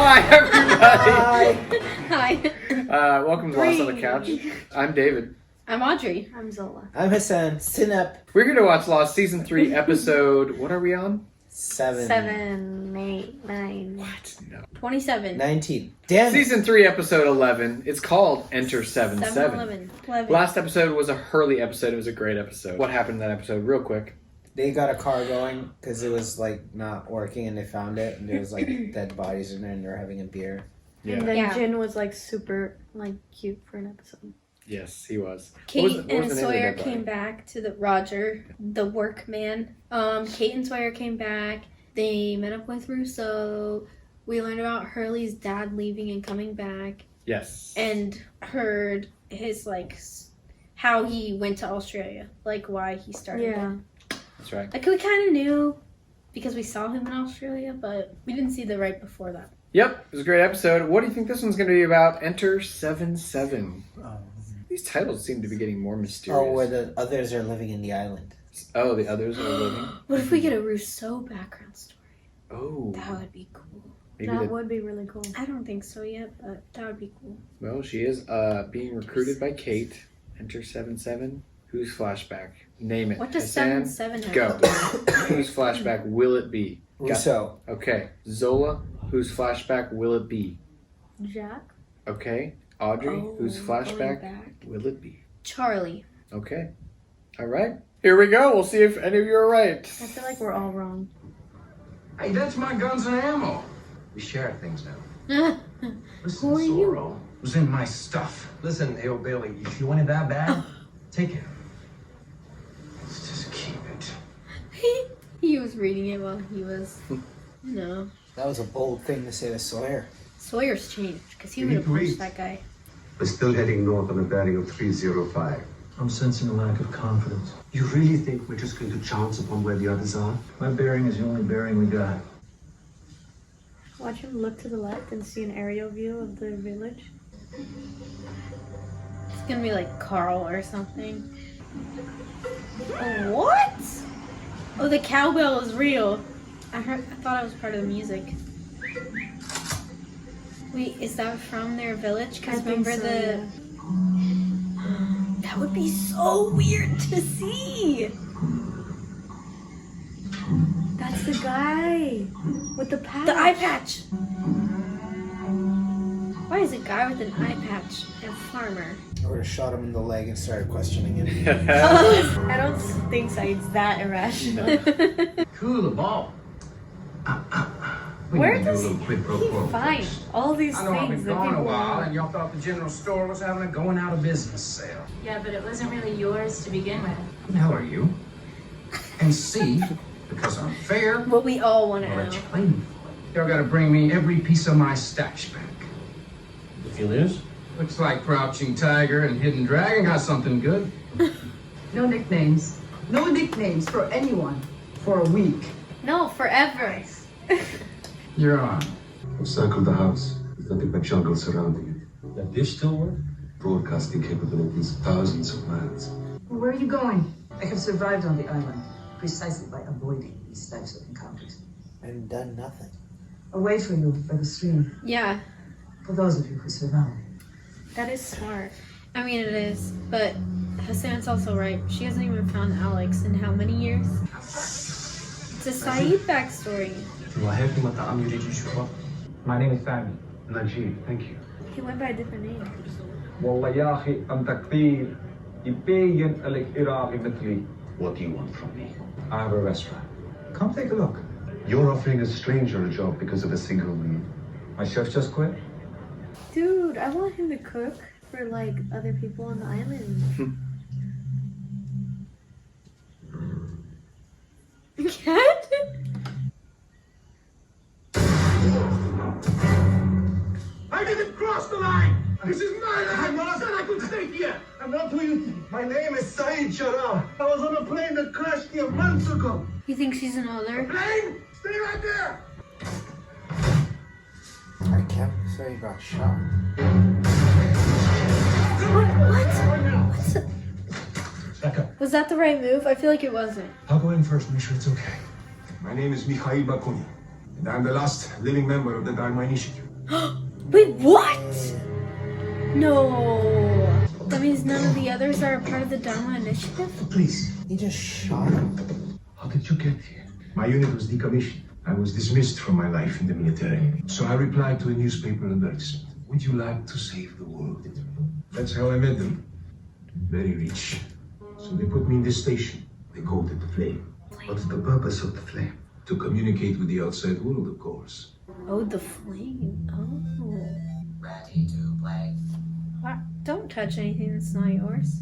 Hi, everybody. Hi. Welcome to Lost on the Couch. I'm David. I'm Audrey. I'm Zola. I'm Hassan. Sit up. We're here to watch Lost Season 3 episode... What are we on? 7, 8, 9. What? No. 27. 19. Damn it. Season 3 episode 11. It's called Enter 7-7. 11. Last episode was a Hurley episode. It was a great episode. What happened in that episode? Real quick. They got a car going because it was like not working and they found it and there was like dead bodies in there and they were having a beer. Yeah. And then Yeah. Jin was like super like cute for an episode. Yes, he was. Kate What was the and name of Sawyer that body? came back to the Roger, the workman. Kate and Sawyer came back. They met up with Russo. We learned about Hurley's dad leaving and coming back, Yes. and heard his how he went to Australia, like why he started. Yeah. That's right. Like we kind of knew because we saw him in Australia, but we didn't see the right before that. Yep, it was a great episode. What do you think this one's going to be about? Enter 7-7. These titles seem to be getting more mysterious. Oh, where the others are living in the island. Oh, the others are living? What if we get a Rousseau background story? Oh. That would be cool. Maybe That would be really cool. I don't think so yet, but that would be cool. Well, she is being recruited by Kate. Enter 7-7. Whose flashback? Name it. What does Hassan, 7-7 have Go. to do? Whose flashback will it be? Russo. Okay. Zola, whose flashback will it be? Jack? Okay. Audrey, whose going flashback back. will it be? Charlie. Okay. All right. Here we go. We'll see if any of you are right. I feel like we're all wrong. Hey, that's my guns and ammo. We share things now. Listen, Who are you? Zorro, it was in my stuff. Listen, Ayo Bailey, if you want it that bad, take it. Let's just keep it. He was reading it while he was. No. That was a bold thing to say to Sawyer. Sawyer's changed because he would have punched that guy. We're still heading north on a bearing of 305. I'm sensing a lack of confidence. You really think we're just going to chance upon where the others are? My bearing is the only bearing we got. Watch him look to the left and see an aerial view of the village. It's gonna be like Carl or something. What? Oh, the cowbell is real. I thought it was part of the music. Wait, is that from their village? Because I think remember so, That would be so weird to see. That's the guy with the patch. The eye patch. Why is a guy with an eye patch a farmer? I would have shot him in the leg and started questioning him. I don't think Saeed's that irrational. Cool the ball. We Where need to do a does little quid pro quo he find first. all these I know I've things been that gone a people while, want? and y'all thought the general store was having a going out of business sale. Yeah, but it wasn't really yours to begin with. Who the hell are you? And C, because I'm fair, What we all want to I'll know. let you claim me for it. Y'all gotta bring me every piece of my stash back. The feel is? Looks like Crouching Tiger and Hidden Dragon got something good. No nicknames. No nicknames for anyone for a week. No, forever. You're on. We've circled the house. There's nothing but jungle surrounding it. That dish still work? Broadcasting capabilities, thousands of miles. Where are you going? I have survived on the island precisely by avoiding these types of encounters. And done nothing. Away from you by the stream. Yeah, For those of you who survive. That is smart. I mean it is, but Hassan's also right. She hasn't even found Alex in how many years? It's a Saeed backstory. My name is Sammy. Najee, thank you. He went by a different name. والله يا أخي أنت كثير يبين لك إراقي مثلي. What do you want from me? I have a restaurant. Come take a look. You're offering a stranger a job because of a single need. My chef just quit. Dude, I want him to cook for like other people on the island. Cat? I didn't cross the line! This is my land! I said I could stay here! I'm not who you think. My name is Saeed Sharaf. I was on a plane that crashed here months ago. You think she's another? Plane! Stay right there! I can't say he got shot. What? Back up. Was that the right move? I feel like it wasn't. I'll go in first and make sure it's okay. My name is Mikhail Bakunin. And I'm the last living member of the Dharma Initiative. Wait, what? No. That means none of the others are a part of the Dharma Initiative? Please. He just shot him. How did you get here? My unit was decommissioned. I was dismissed from my life in the military. So I replied to a newspaper advertisement. Would you like to save the world? That's how I met them. Very rich. So they put me in this station. They called it the Flame. What's the purpose of the flame? To communicate with the outside world, of course. Oh, the flame. Oh. Ready to play. What? Don't touch anything that's not yours.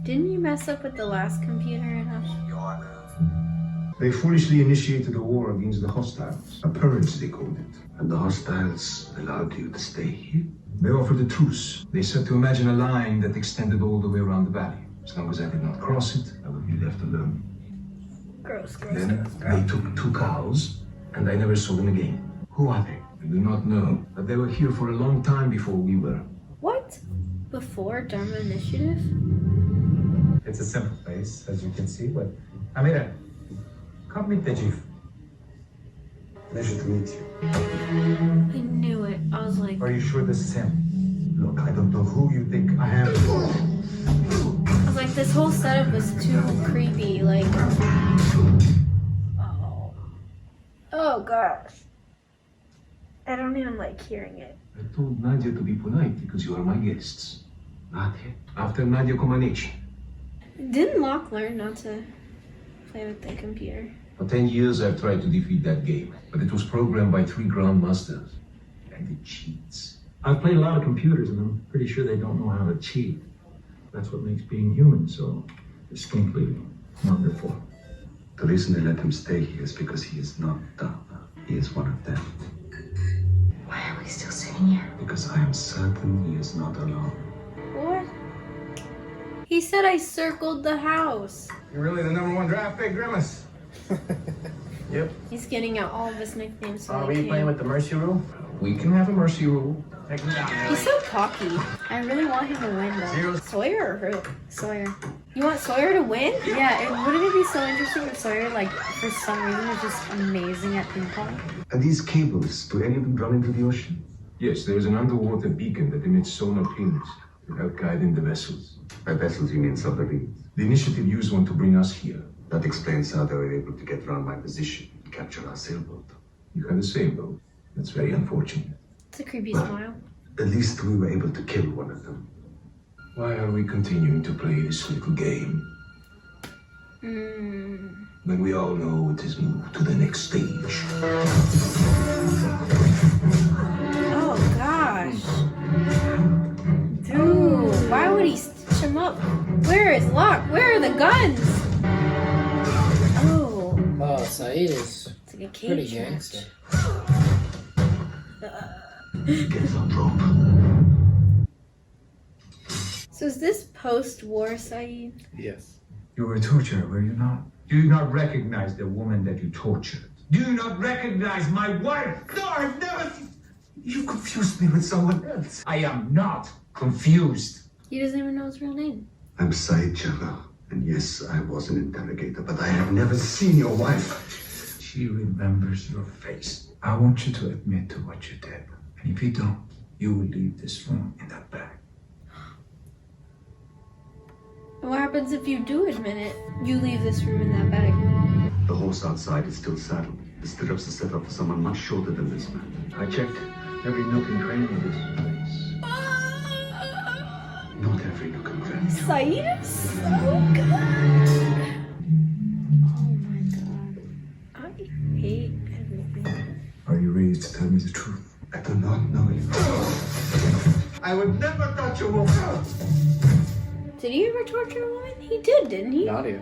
Didn't you mess up with the last computer enough? Your move. They foolishly initiated a war against the hostiles. A purge, they called it. And the hostiles allowed you to stay here? They offered a truce. They said to imagine a line that extended all the way around the valley. As long as I did not cross it, I would be left alone. Gross, gross. Then they took 2 cows, and I never saw them again. Who are they? I do not know, but they were here for a long time before we were. What? Before Dharma Initiative? It's a simple place, as you can see, but Amira, come meet the chief. Pleasure to meet you. I knew it. I was like, Are you sure this is him? Look, I don't know who you think I am. this whole setup was too creepy. Like, oh gosh. I don't even like hearing it. I told Nadia to be polite because you are my guests. Nadia? After Nadia Comaneci. Didn't Locke learn not to play with the computer? For 10 years I've tried to defeat that game, but it was programmed by 3 grandmasters. And it cheats. I've played a lot of computers and I'm pretty sure they don't know how to cheat. That's what makes being human so distinctly wonderful. The reason they let him stay here is because he is not Dharma. He is one of them. Why are we still sitting here? Because I am certain he is not alone. What? He said I circled the house. You're really the #1 draft pick, Grimace. Yep. He's getting out all of his nicknames. So Are we playing with the mercy rule? We can have a mercy rule. He's so cocky. I really want him to win though. Sawyer or who? Sawyer. You want Sawyer to win? Yeah, wouldn't it be so interesting if Sawyer, like, for some reason is just amazing at ping pong? And these cables, do any of them run into the ocean? Yes, there is an underwater beacon that emits sonar pings to help guiding the vessels. By vessels, you mean submarines. The initiative used one to bring us here. That explains how they were able to get around my position and capture our sailboat. You had the sailboat. That's very unfortunate. It's a creepy smile. At least we were able to kill one of them. Why are we continuing to play this little game? When we all know it is moved to the next stage. Oh gosh. Dude, why would he stitch him up? Where is Locke? Where are the guns? Oh, Oh, Saeed is it's like a pretty cage match. gangster. Get on rope. So is this post-war, Saeed? Yes. You were a torturer, were you not? Do you not recognize the woman that you tortured? Do you not recognize my wife? No, I've never... You confused me with someone else. I am not confused. He doesn't even know his real name. I'm Said Jalal. And yes, I was an interrogator, but I have never seen your wife. She remembers your face. I want you to admit to what you did. And if you don't, you will leave this room in that bag. And what happens if you do admit it? You leave this room in that bag. The horse outside is still saddled. The stirrups are set up for someone much shorter than this man. I checked every nook and cranny of this place. Not every nook and cranny. Saeed is so good. Oh my god. I hate everything. Are you ready to tell me the truth? I do not know you. I would never touch a woman. Did he ever torture a woman? He did, didn't he? Nadia.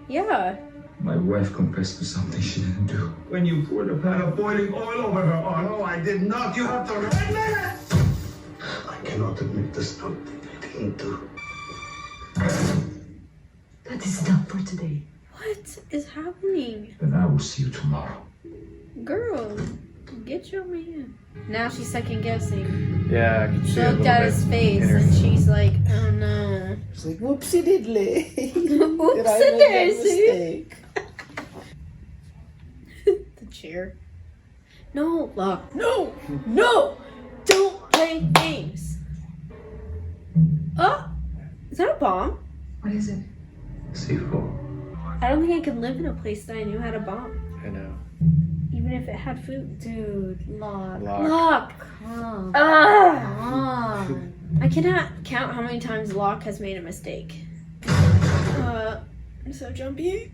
Yeah. My wife confessed to something she didn't do. When you poured a pan of boiling oil over her arm. No, I did not. You have to admit it. I cannot admit the something I didn't do. That is done for today. What is happening? Then I will see you tomorrow. Girl, get your man. Now she's second guessing. Yeah, I can see She a looked little at bit his face in her- and she's like, oh no. It's like, whoopsie diddly. Did I Oopsie make that daisy. mistake? The chair. No, Locke. No! No! Don't play games. Oh! Is that a bomb? What is it? C4. I don't think I could live in a place that I knew had a bomb. I know. Even if it had food. Dude, Locke. Locke! Come Ah! on. I cannot count how many times Locke has made a mistake. I'm so jumpy.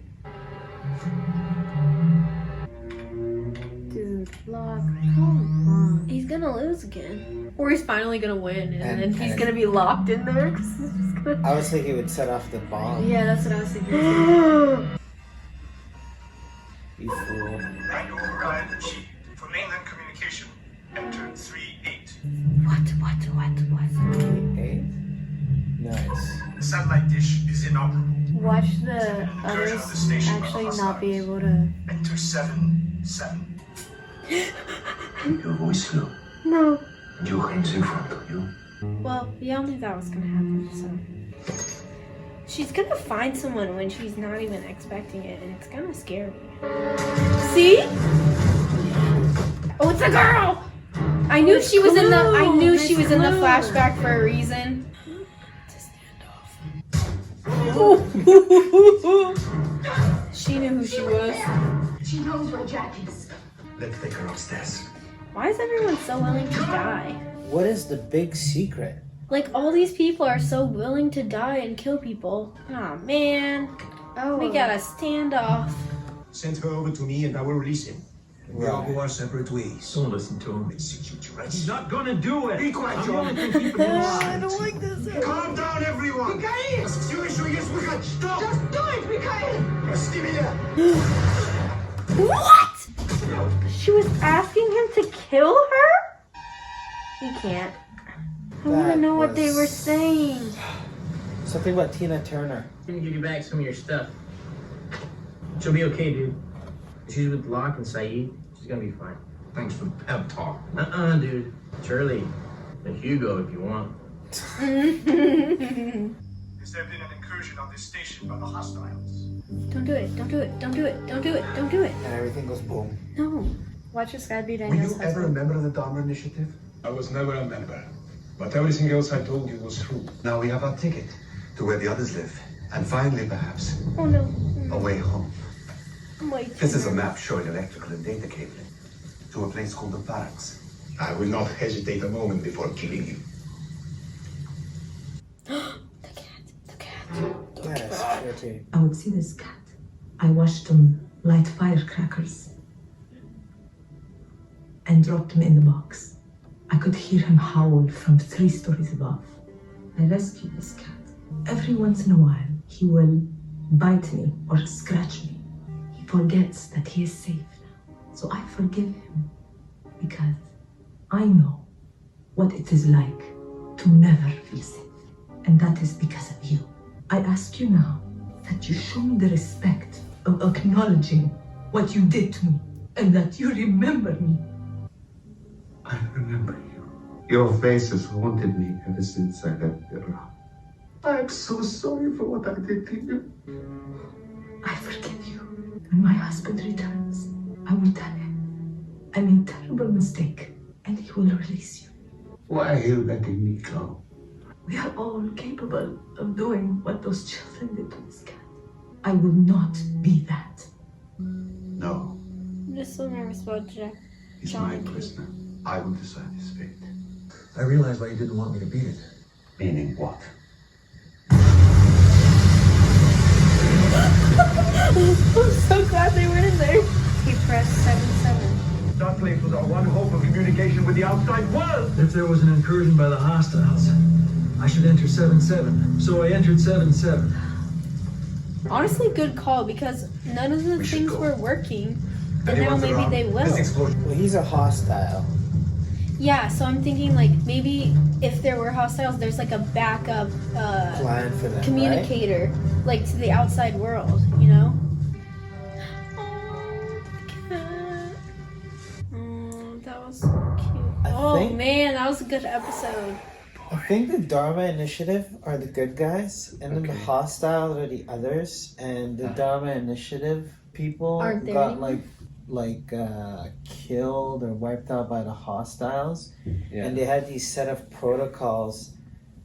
Dude, Locke. Come on. He's gonna lose again. Or he's finally gonna win, and then he's and- gonna be locked in there. 'Cause he's just gonna... I was thinking it would set off the bomb. Yeah, that's what I was thinking. You fool. I override the key. For mainland communication, enter 3-8. Eight. Nice. The satellite dish is inoperable. Watch the others actually not be able to. Enter 7-7. Your voice low. No. Your hands in front of you. Well, we all knew that was gonna happen, so. She's gonna find someone when she's not even expecting it, and it's gonna scare me. See? Oh, it's a girl! I knew she was in the. I knew she was in the flashback for a reason. It's a standoff. She knew who she was. She knows where Jack is. Let's take her upstairs. Why is everyone so willing to die? What is the big secret? Like, all these people are so willing to die and kill people. Aw, man. Oh, We got a standoff. Send her over to me and I will release him. We all go our separate ways. Don't listen to him. Execute your rights. He's not gonna do it. Be quiet, I'm John. the only thing keeping him alive. don't like this. Calm down, everyone! Mikhail! Stop! Just do it, Mikhail! Stay here! What? She was asking him to kill her? He can't. I want to That know what they was- were saying. Something about Tina Turner. I'm gonna give you back some of your stuff. She'll be okay, dude. She's with Locke and Saeed. She's gonna be fine. Thanks for the pep talk. Dude. Shirley. And Hugo, if you want. Has there been an incursion on this station by the hostiles? Don't do it. Don't do it. Don't do it. Don't do it. Don't do it. And everything goes boom. No. watch this guy be Were Daniel's you ever a husband. member of the Dharma Initiative? I was never a member, but everything else I told you was true. Now we have our ticket to where the others live, and finally, perhaps, Oh no. a way home. I'm way too This is a nervous. map showing electrical and data cabling to a place called the barracks. I will not hesitate a moment before killing you. The cat. The cat. That is pretty. I would see this cat. I watched him light firecrackers and dropped him in the box. I could hear him howl from 3 stories above. I rescued this cat. Every once in a while, he will bite me or scratch me. He forgets that he is safe now. So I forgive him because I know what it is like to never feel safe. And that is because of you. I ask you now that you show me the respect of acknowledging what you did to me and that you remember me. I remember you. Your face has haunted me ever since I left Iraq. I'm so sorry for what I did to you. I forgive you. When my husband returns, I will tell him I made a terrible mistake and he will release you. Why are you letting me go? We are all capable of doing what those children did to this cat. I will not be that. No, I'm just so nervous about Jack. he's John my and Kate. prisoner. I will decide his fate. I realize why you didn't want me to beat it. Meaning what? I'm so glad they went in there. He pressed 7-7. That place was our one hope of communication with the outside world. If there was an incursion by the hostiles, I should enter 7-7. So I entered 7-7. Honestly, good call because none of the We should things go. were working. And now Anyone's maybe around? they will. This explosion. Well, he's a hostile. Yeah, so I'm thinking like maybe if there were hostiles, there's like a backup Plan for them, communicator, like to the outside world, you know? Oh, the cat. Oh, that was so cute. I think- Man, that was a good episode. I think the Dharma Initiative are the good guys, and then the hostile are the others. And the Dharma Initiative people Aren't there got anymore? like killed or wiped out by the hostiles, Yeah. and they had these set of protocols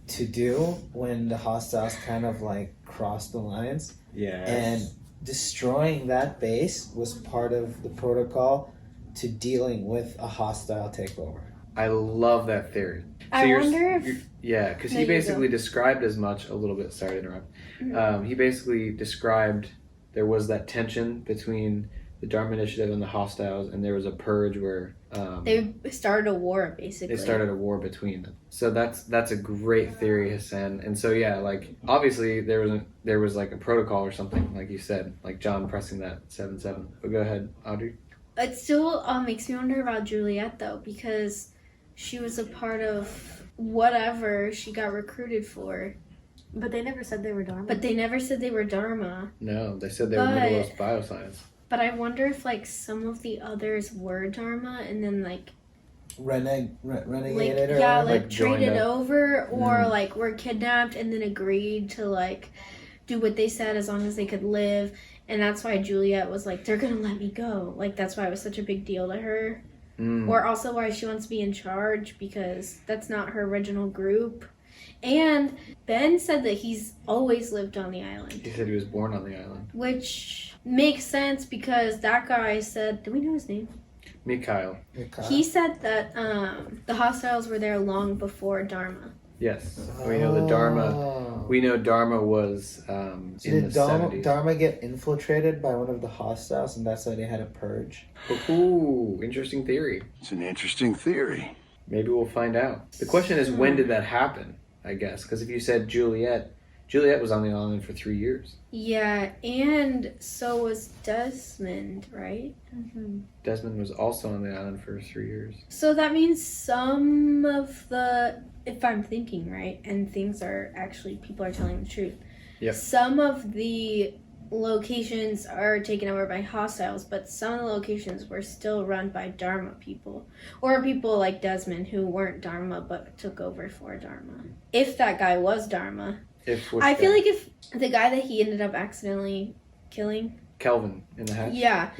to do when the hostiles kind of like crossed the lines. Yeah. And destroying that base was part of the protocol to dealing with a hostile takeover. I love that theory. I wonder if... Yeah, because No, he you basically go. described as much, a little bit, sorry to interrupt. Mhm. He basically described there was that tension between the Dharma Initiative and the hostiles, and there was a purge where They started a war, basically. they started a war between them. So that's a great theory, Hassan. And so yeah, like obviously there was like a protocol or something, like you said, like John pressing that 7-7. But go ahead, Audrey. It still makes me wonder about Juliet, though, because she was a part of whatever she got recruited for. But they never said they were Dharma. But they never said they were Dharma. No, they said they were Middle East bioscience. But I wonder if, like, some of the others were Dharma and then, like... Renegated like, or yeah, whatever? like traded over or, Mm. like, were kidnapped and then agreed to, like, do what they said as long as they could live. And that's why Juliet was like, they're gonna let me go. Like, that's why it was such a big deal to her. Mm. Or also why she wants to be in charge, because that's not her original group. And Ben said that he's always lived on the island. He said he was born on the island. Which makes sense because that guy said, do we know his name? Mikhail. He said that the hostiles were there long before Dharma. Yes. We know the Dharma. We know Dharma was in Did the 70s. Dharma get infiltrated by one of the hostiles, and that's why they had a purge? Ooh, interesting theory. It's an interesting theory. Maybe we'll find out. The question is, when did that happen? I guess because if you said Juliet was on the island for 3 years. Yeah, and so was Desmond, right? Mm-hmm. Desmond was also on the island for 3 years. So that means some of the, if I'm thinking right, and things are actually, people are telling the truth. Yep. Some of the locations are taken over by hostiles, but some of the locations were still run by Dharma people. Or people like Desmond who weren't Dharma but took over for Dharma. If that guy was Dharma. I feel like if the guy that he ended up accidentally killing. Kelvin in the hatch? Yeah.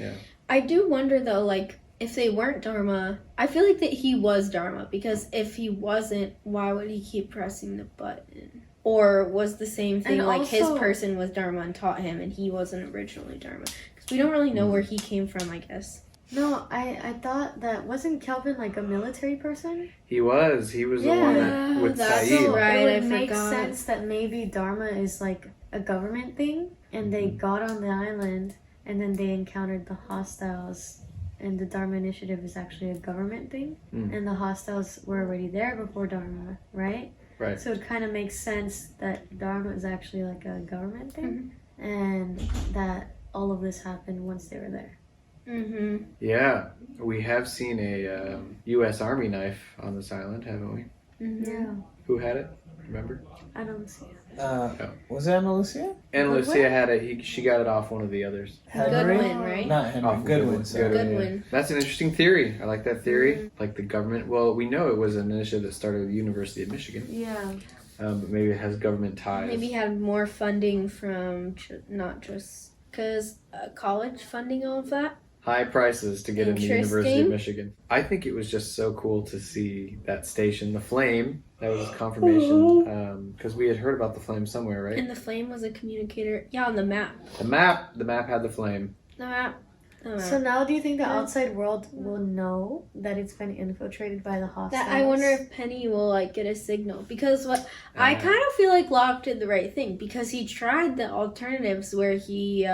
I do wonder though, like, if they weren't Dharma, I feel like that he was Dharma, because if he wasn't, why would he keep pressing the button? Or was the same thing, And like his also- person was Dharma and taught him and he wasn't originally Dharma? Because we don't really know where he came from, I guess. No, I thought that, wasn't Kelvin like a military person? He was the one that, with that's Saeed. right. It I would make forgot. sense that maybe Dharma is like a government thing, and they got on the island, and then they encountered the hostiles, and the Dharma Initiative is actually a government thing, and the hostiles were already there before Dharma, right? Right. So it kind of makes sense that Dharma is actually like a government thing, and that all of this happened once they were there. Mm-hmm. Yeah, we have seen a U.S. Army knife on this island, haven't we? Mm-hmm. Yeah, Who had it? Remember? I don't see it. Was it Anna Lucia? And Goodwin? Lucia had it. She got it off one of the others. Goodwin, right? Not Henry. Off of Goodwin. Sorry. Goodwin. That's an interesting theory. I like that theory. Like the government. Well, we know it was an initiative that started with the University of Michigan. Yeah. But maybe it has government ties. Maybe had more funding from not just because college funding, all of that. High prices to get into the University of Interesting. Michigan. I think it was just so cool to see that station, the Flame. That was confirmation because we had heard about the Flame somewhere, right? And the Flame was a communicator. Yeah, on the map. The map had the Flame. The map. So now do you think the outside world will know that it's been infiltrated by the hostiles? That I wonder if Penny will like get a signal, because what I kind of feel like Locke did the right thing, because he tried the alternatives where he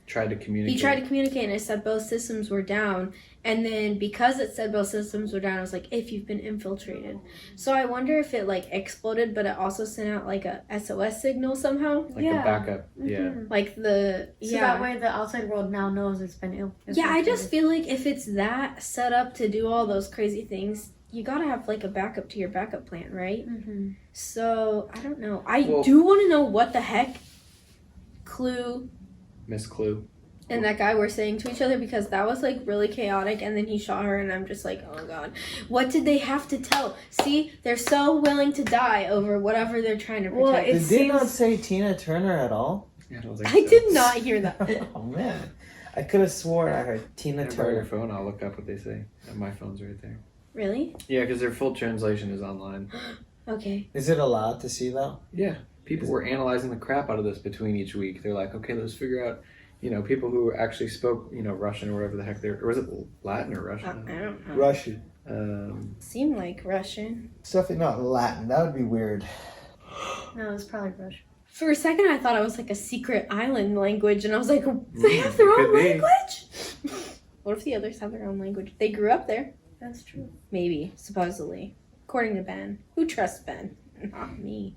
tried to communicate. He tried to communicate and it said both systems were down. And then because it said both systems were down, it was like, if you've been infiltrated. So I wonder if it like exploded, but it also sent out like a SOS signal somehow. Like a backup. Yeah. Like the, So that way the outside world now knows it's been infiltrated. Yeah, I just feel like if it's that set up to do all those crazy things, you gotta have like a backup to your backup plan, right? Mm-hmm. So I don't know. I do want to know what the heck Clue Miss Clue and that guy were saying to each other, because that was like really chaotic, and then he shot her and I'm just like, oh god, what did they have to tell? See, they're so willing to die over whatever they're trying to protect. Did they not say Tina Turner at all? Yeah, I don't think I did not hear that. Oh man, I could have sworn I heard Tina Borrow your Turner. phone. I'll look up what they say. My phone's right there. Really? Yeah, because their full translation is online. Okay. Is it allowed to see though? Yeah, people were analyzing the crap out of this between each week. They're like, okay, let's figure out, people who actually spoke, Russian or whatever the heck or was it Latin or Russian? I don't know. Russian. Seemed like Russian. It's definitely not Latin. That would be weird. No, it's probably Russian. For a second, I thought it was like a secret island language, and I was like, they have their Could own be. language? What if the others have their own language? They grew up there. That's true. Maybe, supposedly. According to Ben. Who trusts Ben? Not me.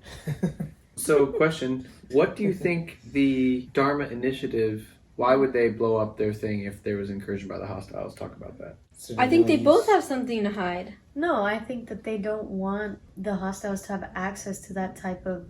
So, question: what do you think the Dharma Initiative? Why would they blow up their thing if there was incursion by the hostiles? Talk about that. I think they both have something to hide. No, I think that they don't want the hostiles to have access to that type of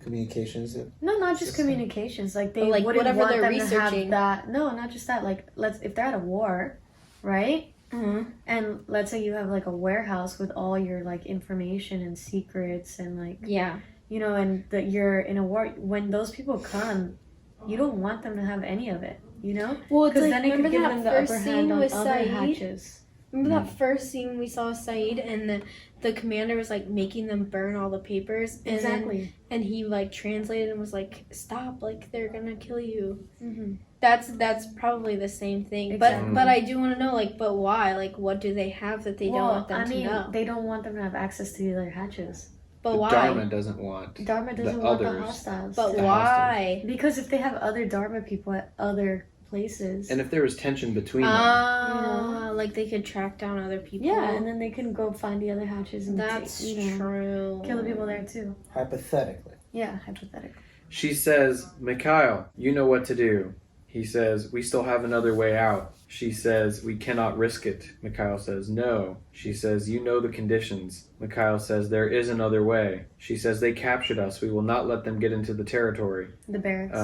Communications. no, not just communications. Like they But, like, wouldn't whatever want they're them researching. to have that. No, not just that. Like if they're at a war, right? Mm-hmm. And let's say you have like a warehouse with all your like information and secrets and like Yeah. and that you're in a war. When those people come, you don't want them to have any of it. Well, it's Because like, then it could remember give that them the first upper scene hand on with other Saeed? hatches. Remember that first scene we saw Saeed and the commander was like making them burn all the papers? And Exactly. And he like translated and was like, stop, like they're gonna kill you. Mm-hmm. That's probably the same thing. Exactly. But I do want to know, like, but why? Like, what do they have that they don't want them to know? They don't want them to have access to the other hatches. But The why? Dharma doesn't want. Dharma doesn't The want the others. hostiles. But The why? Because if they have other Dharma people at other places. And if there was tension between them, Like they could track down other people. Yeah, and then they can go find the other hatches and That's true. kill the people there too. Hypothetically. Yeah, hypothetically. she says, Mikhail, you know what to do. He says, we still have another way out. She says, we cannot risk it. Mikhail says, no. She says, you know the conditions. Mikhail says, there is another way. She says, they captured us. We will not let them get into the territory. The barracks.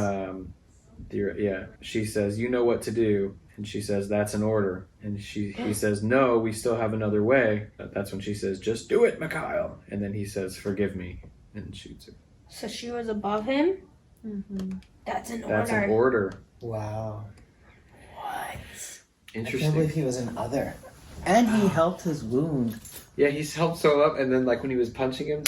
Yeah. She says, you know what to do. And she says, that's an order. And he says, no, we still have another way. That's when she says, just do it, Mikhail. And then he says, forgive me. And shoots her. So she was above him? Mm-hmm. That's an That's order. an order. Wow. What? I Interesting. can't believe he was an other. And he helped his wound. Yeah, he's helped so up, and then like when he was punched him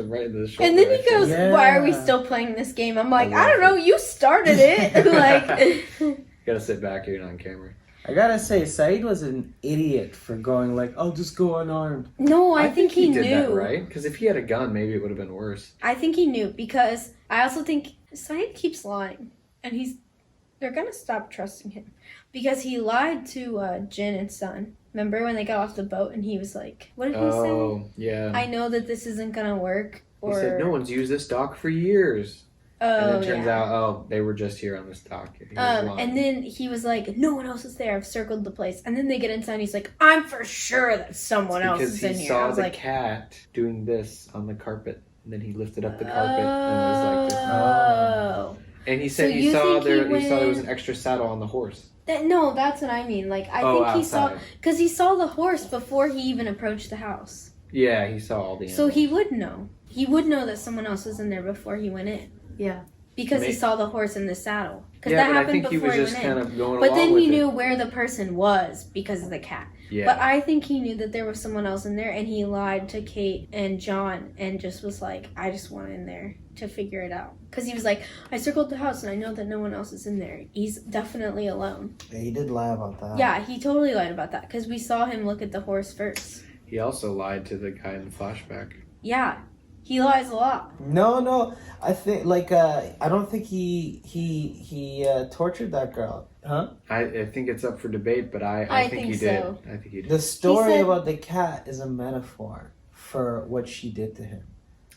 right in the shoulder. And then he goes, Yeah. why are we still playing this game? I'm like, I I don't know, you started it. Like, You gotta sit back here and on camera. I gotta say, Saeed was an idiot for going like, "I'll just go unarmed." no, I think he did knew. that right, because if he had a gun, maybe it would have been worse. I think he knew because I also think Saeed keeps lying, and they're gonna stop trusting him because he lied to Jin and Sun. Remember when they got off the boat and he was like, "What did he Oh, say? yeah. I know that this isn't gonna work." He said no one's used this dock for years. Oh, And it turns yeah. out, they were just here on this dock. He was lying. And then he was like, "No one else is there. I've circled the place." And then they get inside, and he's like, "I'm for sure that someone else because is in he here." I saw was the like, cat doing this on the carpet, and then he lifted up the carpet and was like, "Oh." and he said So he you saw think he saw there was went- an extra saddle on the horse. No, that's what I mean. Like, I Oh, think he saw outside. because he saw the horse before he even approached the house. Yeah, he saw all the So animals. he would know. He would know that someone else was in there before he went in. Yeah. Because he May- saw the horse in the saddle. Because Yeah, that but I happened think he before was he just went kind in. of going But along then with he it. knew where the person was because of the cat. Yeah. But I think he knew that there was someone else in there, and he lied to Kate and John and just was like, I just went in there to figure it out. Because he was like, I circled the house and I know that no one else is in there. He's definitely alone. Yeah, he did lie about that. Yeah, he totally lied about that because we saw him look at the horse first. He also lied to the guy in the flashback. Yeah, he lies a lot. No. I think I don't think he tortured that girl, huh? I think it's up for debate, but I think he did. so. I think he did. The story said- about the cat is a metaphor for what she did to him.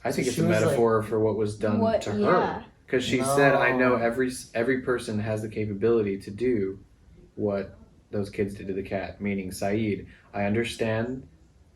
I think So it's she a was metaphor for what was done What- to yeah. her. Because she said, I know No. every person has the capability to do what those kids did to the cat, meaning Saeed. I understand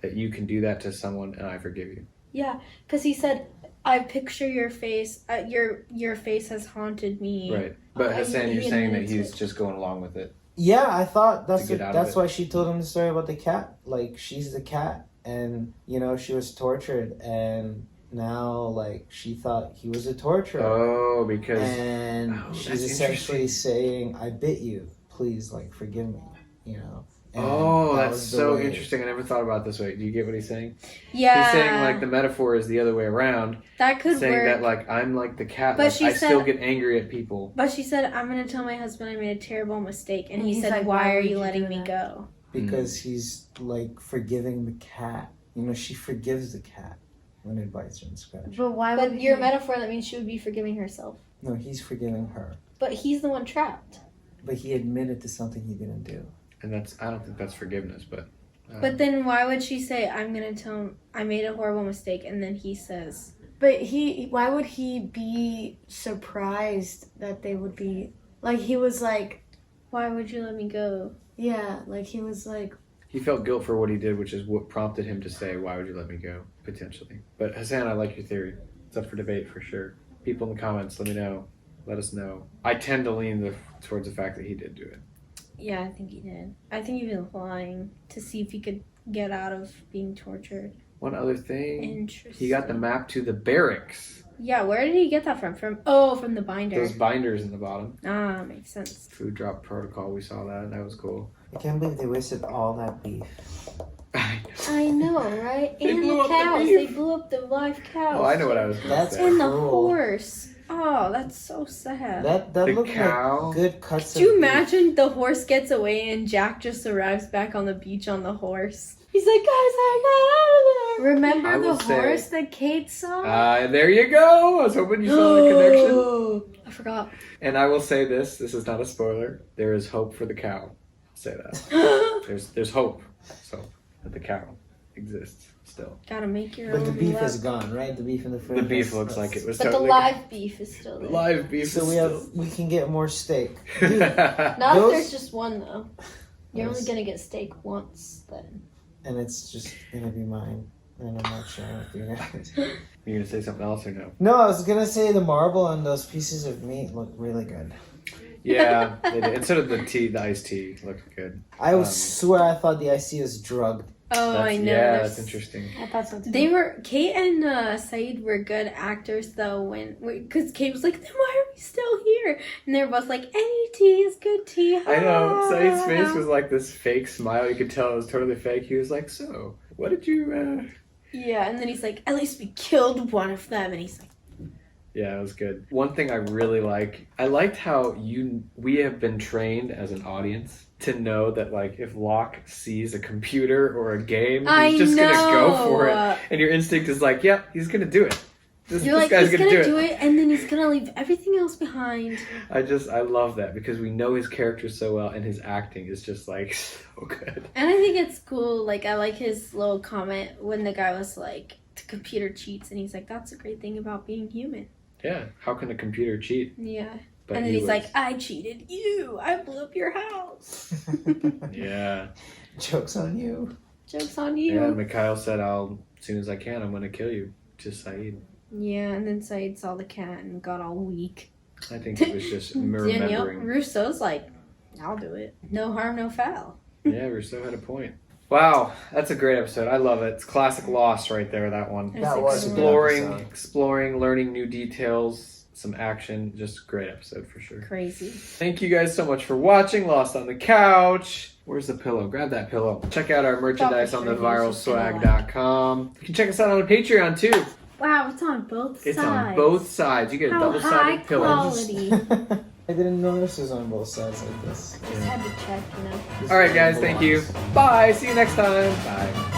that you can do that to someone and I forgive you. Yeah, because he said, I picture your face. Your face has haunted me. Right. But Hassan, you're he saying that admitted he's to it. just going along with it. Yeah, I thought that's To get out of that's it. why she told him the story about the cat. Like she's the cat, and she was tortured, and now like she thought he was a torturer. Oh, because And Oh, she's that's essentially interesting. saying, "I bit you. please, like, forgive me, you know. And Oh, that that's was the so way- interesting. I never thought about it this way. Do you get what he's saying? Yeah. He's saying like the metaphor is the other way around. That could saying work. that like I'm like the cat. But Like, she I still said- get angry at people. But she said, I'm going to tell my husband I made a terrible mistake. And he he's said, like, why why are would you you letting do me that? go? Because he's, like, forgiving the cat. You know, she forgives the cat when it bites her and scratches. But why But would your he- metaphor, that means she would be forgiving herself. No, he's forgiving her. But he's the one trapped. But he admitted to something he didn't do. And I don't think that's forgiveness, but. But then why would she say, I'm going to tell him I made a horrible mistake, and then he says... But why would he be surprised that they would be, like, he was like, why would you let me go? Yeah, like, he was like... He felt guilt for what he did, which is what prompted him to say, why would you let me go? Potentially. But Hassan, I like your theory. It's up for debate for sure. People in the comments, let me know. Let us know. I tend to lean towards the fact that he did do it. Yeah, I think he did. I think he was lying to see if he could get out of being tortured. One other thing. Interesting. He got the map to the barracks. Yeah, where did he get that from? From the binder. Those binders in the bottom. Ah, makes sense. Food drop protocol, we saw that. That was cool. I can't believe they wasted all that beef. I know, right? They And blew the up the cows. beef. They blew up the live cows. Oh, I know what I was going to That's say. And the cruel. horse. Oh, that's so sad. That The looked cow. like good cuts Could you of beef. imagine the horse gets away and Jack just arrives back on the beach on the horse? He's like, guys, I got out of there. Remember I will the say- horse that Kate saw? There you go. I was hoping you saw the connection. I forgot. And I will say this is not a spoiler. There is hope for the cow. I'll say that. There's hope. So that the cow exists still. Gotta make your But own the beef luck. is gone, right? The beef in the fridge. The beef looks like it was But totally the live beef is still there. live beef. So is we can get more steak. still- Not Those- if there's just one, though. You're Yes. only gonna get steak once, then. And it's just gonna be mine. And I'm not sharing with you guys. You're gonna say something else or no? No, I was gonna say the marble on those pieces of meat look really good. Yeah, they did. And so did the iced tea looked good. Swear I thought the IC was drugged. Oh, I know. Yeah, there's- that's interesting. I thought so too. They were Kate and Saeed were good actors though because Kate was like, then why are we still here? And they were both like, any tea is good tea. I know. Saeed's face was like this fake smile. You could tell it was totally fake. He was like, so, what did you... Yeah, and then he's like, at least we killed one of them. And he's like, Yeah, it was good. One thing I really I liked how we have been trained as an audience to know that like if Locke sees a computer or a game, he's just gonna go for it. And your instinct is like, yep, he's gonna do it. This You're guy's he's gonna gonna do it, and then he's gonna leave everything else behind. I love that because we know his character so well and his acting is just like so good. And I think it's cool. Like, I like his little comment when the guy was like, the computer cheats, and he's like, that's a great thing about being human. Yeah, how can a computer cheat? Yeah. But and then he he's was- like, I cheated you. I blew up your house. Yeah. Joke's on you. Joke's on you. Yeah, Mikhail said, as soon as I can, I'm gonna kill you. To Saeed. Yeah, and then Saeed saw the cat and got all weak. I think it was just Danielle remembering. Russo's like, I'll do it. No harm, no foul. Yeah, Rousseau had a point. Wow, that's a great episode. I love it. It's classic Lost right there, that one. That was a good episode. Exploring, learning new details, some action. Just a great episode for sure. Crazy. Thank you guys so much for watching Lost on the Couch. Where's the pillow? Grab that pillow. Check out our merchandise on theviralswag.com. You can check us out on Patreon too. Wow, it's on both sides. It's on both sides. You get a How high double-sided pillow. quality. I didn't notice it was on both sides like this. Just had to check, you know. All right, guys. Thank you. Bye. See you next time. Bye.